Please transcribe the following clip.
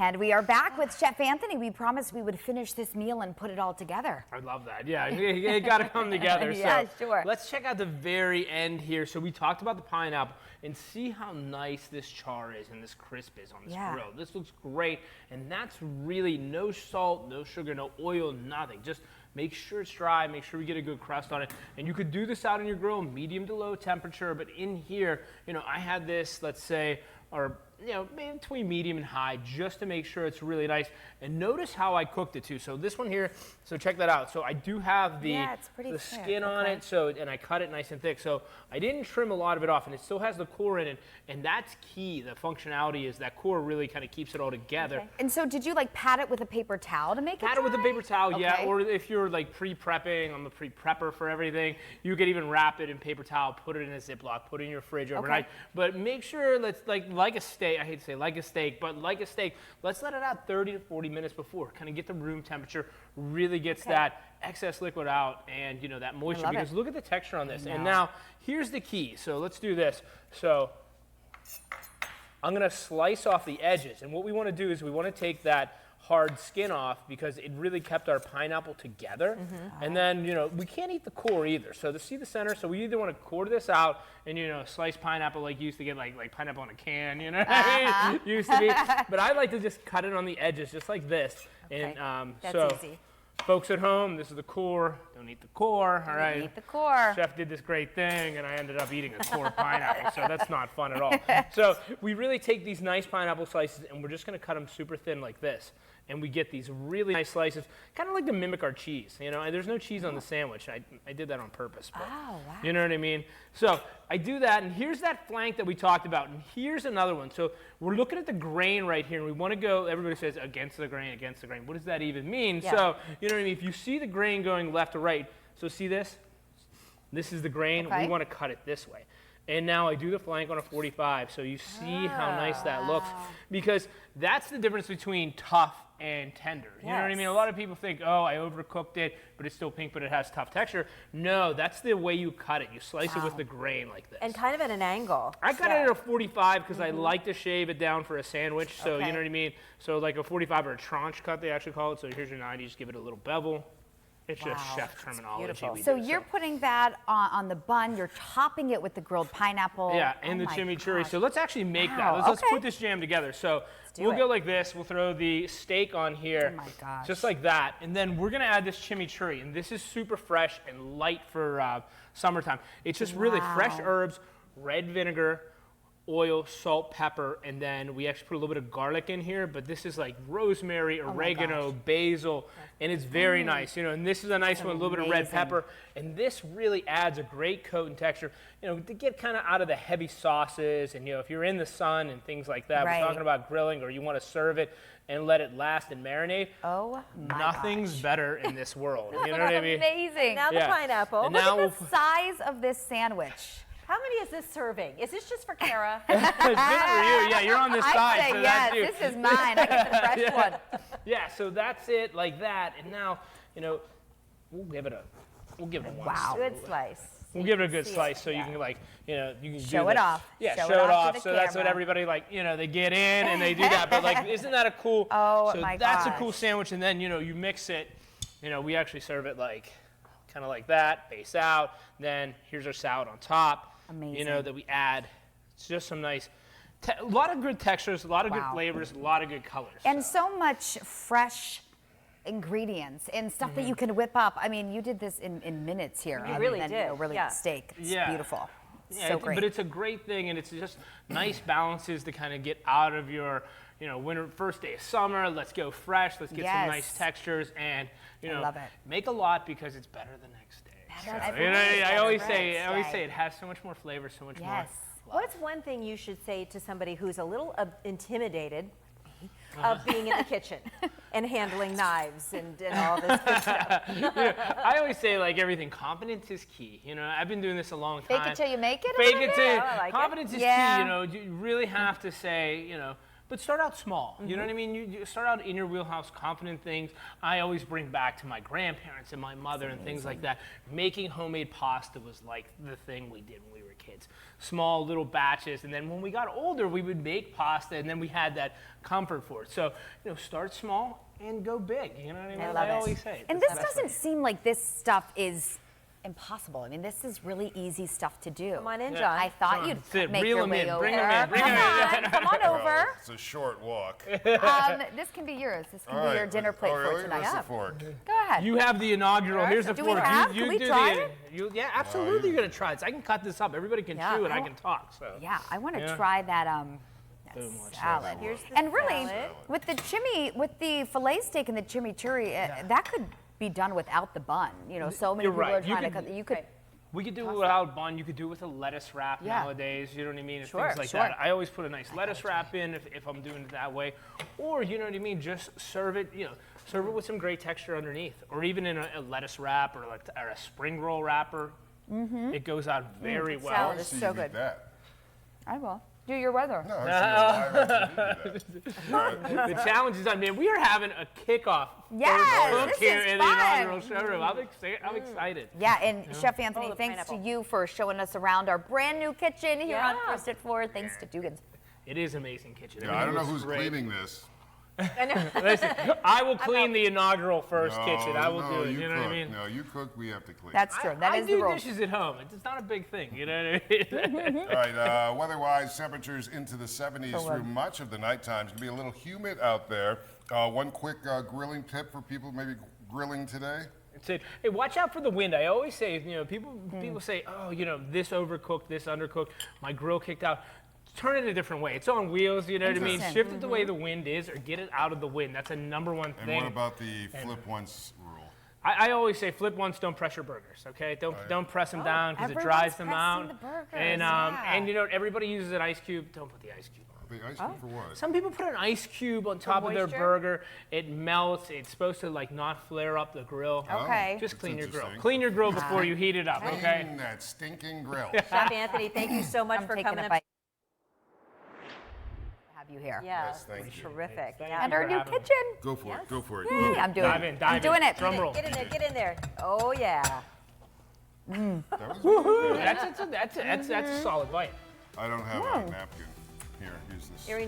And we are back with Chef Anthony. We promised we would finish this meal and put it all together. I love that. Yeah, it got to come together. Yeah, so sure. Let's check out the very end here. So we talked about the pineapple and see how nice this char is and this crisp is on this grill. This looks great. And that's really no salt, no sugar, no oil, nothing. Just make sure it's dry, make sure we get a good crust on it. And you could do this out on your grill, medium to low temperature, but in here, I had this, let's say, or maybe between medium and high, just to make sure it's really nice. And notice how I cooked it too. So this one here, so check that out. So I do have the skin on it, and I cut it nice and thick. So I didn't trim a lot of it off, and it still has the core in it, and that's key. The functionality is that core really kind of keeps it all together. Okay. And so did you pat it with a paper towel to make it dry? Pat it with a paper towel, yeah. Or if you're like pre-prepping, I'm a pre-prepper for everything, you could even wrap it in paper towel, put it in a Ziploc, put it in your fridge overnight. But make sure let's like a steak. I hate to say like a steak, but like a steak, let's let it out 30 to 40 minutes before. Kind of get the room temperature, really gets that excess liquid out and that moisture. Because look at the texture on this. And now here's the key. So let's do this. So I'm going to slice off the edges. And what we want to do is we want to take that hard skin off because it really kept our pineapple together. And then, we can't eat the core either. So to see the center, so we either want to core this out and, slice pineapple like you used to get like pineapple in a can, what I mean? Used to be. But I like to just cut it on the edges just like this. And That's easy. Folks at home, this is the core. Don't eat the core, all right? Don't eat the core. Chef did this great thing, and I ended up eating a core pineapple, so that's not fun at all. So we really take these nice pineapple slices, and we're just going to cut them super thin like this. And we get these really nice slices, kind of like to mimic our cheese. And there's no cheese on the sandwich. I did that on purpose. But, you know what I mean? So I do that, and here's that flank that we talked about. And here's another one. So we're looking at the grain right here, and we want to go, everybody says against the grain, against the grain. What does that even mean? Yeah. So, you know what I mean? If you see the grain going left to right, so see this? This is the grain. We want to cut it this way. And now I do the flank on a 45, so you see how nice that looks. Because that's the difference between tough and tender. You know what I mean? A lot of people think, oh, I overcooked it, but it's still pink, but it has tough texture. No, that's the way you cut it. You slice it with the grain like this. And kind of at an angle. I cut it at a 45 because I like to shave it down for a sandwich. So you know what I mean? So like a 45 or a tranche cut, they actually call it. So here's your 90, just give it a little bevel. It's just chef terminology. So you're putting that on the bun, you're topping it with the grilled pineapple. Yeah, and the chimichurri. So let's actually make that. Let's put this jam together. So we'll go like this. We'll throw the steak on here. Oh my gosh. Just like that. And then we're going to add this chimichurri. And this is super fresh and light for summertime. It's just really fresh herbs, red vinegar, oil, salt, pepper, and then we actually put a little bit of garlic in here, but this is like rosemary, oregano, basil, and it's very nice, and this is a nice one, a little bit of red pepper, and this really adds a great coat and texture, to get kind of out of the heavy sauces, and if you're in the sun and things like that, we're talking about grilling, or you want to serve it and let it last and marinate. Oh my Nothing's better in this world, you know what I mean? Amazing. Now the pineapple. And now look at the size of this sandwich. How many is this serving? Is this just for Kara? It's just for you. Yeah, you're on this side. I'd say so yes, that's you. this is mine. I get the fresh one. Yeah, so that's it, like that. And now, we'll give it a one. Wow. Good slice. We'll give it a good slice so you can you can show it off. Yeah, show it off. So that's what everybody they get in and they do that. But isn't that a cool? Oh so my that's gosh. a cool sandwich. And then you mix it. We actually serve it kind of like that, base out. Then here's our salad on top. Amazing. That we add. It's just some nice, a lot of good textures, a lot of good flavors, a lot of good colors. And so much fresh ingredients and stuff that you can whip up. I mean, you did this in minutes here. You really did. Really steak. It's beautiful. Yeah, so great. But it's a great thing, and it's just nice balances to kind of get out of your, winter, first day of summer. Let's go fresh. Let's get some nice textures, and I love it. make a lot because it's better the next day. So, I I always say it has so much more flavor, so much more love. What's one thing you should say to somebody who's a little intimidated of being in the kitchen and handling knives and all this good stuff? I always say everything, confidence is key. I've been doing this a long time. Fake it till you make it. Fake it till like confidence is key. You really have to say, but start out small. You know what I mean? You start out in your wheelhouse, confident things. I always bring back to my grandparents and my mother and things like that. Making homemade pasta was like the thing we did when we were kids. Small little batches, and then when we got older, we would make pasta, and then we had that comfort for it. So, start small and go big. You know what I mean? I love I it. always say. And That's this the best doesn't way. seem like this stuff is impossible. I mean, this is really easy stuff to do. Come on in, Yeah. John. I thought John, you'd sit, make reel your 'em way in, over. bring 'em in, bring 'em Come on, come on Well, over. it's a short walk. This can be yours. This can All be right. your dinner plate oh, really? for tonight. Where's Yeah. the fork? Go ahead. You have the inaugural. Here's the Do we fork. have? You Can we do try the. it? Yeah, absolutely. You're gonna try it. So I can cut this up. Everybody can Yeah, chew and I I wa- can talk. So. Yeah, I want to Yeah. try that that Boom, watch that. salad. Here's the And really, salad. with the filet steak and the chimichurri, that could be done without the bun. So many You're people right. are You trying to could- cut. You could. We could do it without bun. You could do it with a lettuce wrap Yeah. nowadays. You know what I mean? And Sure, things like sure. that. I always put a nice lettuce wrap in if I'm doing it that way. Or, you know what I mean? Just serve it, serve it with some great texture underneath. Or even in a lettuce wrap or a spring roll wrapper. It goes out very well. salad I is see so you good. eat that. I will. Do your weather. No, I see you do that. The challenge is on, man. We are having a kickoff. Yes, cook this here is in the fun. inaugural showroom. I'm excited. Yeah, and Chef Anthony, Oh, the thanks to pineapple. you for showing us around our brand new kitchen here on Yeah. First at 4. Thanks to Dugan's. It is amazing kitchen. Yeah, I don't know Everything who's looks great. cleaning this. I know. Listen, I will clean the inaugural first No, kitchen. I will no, do it. You know what I cook. mean? No, you cook, we have to clean. That's true. That I is do the rule. dishes at home. It's not a big thing. You know what I mean? All right, weather-wise, temperatures into the 70s So, through much of the nighttime. It's going to be a little humid out there. One quick grilling tip for people maybe grilling today. That's it. Hey, watch out for the wind. I always say, people say, oh, this overcooked, this undercooked, my grill kicked out. Turn it a different way. It's on wheels, you know what I mean? Interesting. Shift it the way the wind is or get it out of the wind. That's a number one And thing. what about the flip once rule? I always say flip once, don't press your burgers, okay? Don't press them down because it dries them out. Everyone's pressing the burgers, and yeah. and everybody uses an ice cube. Don't put the ice cube on. The ice cream for what? Some people put an ice cube on top of their moisture? burger. It melts. It's supposed to not flare up the grill. Okay. Just That's clean your grill. interesting. Clean your grill before you heat it up, okay? Clean that stinking grill. Chef Anthony, thank you so much I'm for taking coming a up. bite. Have you here? Yeah, Yes, thank you. terrific. Thank Yeah. And you our for new having me. kitchen. Go for it. Go for it. Yay, I'm doing Dive it. in, dive I'm in. doing it. Drum roll. Get in there, get in there. Oh, yeah. That was That's a solid bite. I don't have a napkin. Here, use this. Erie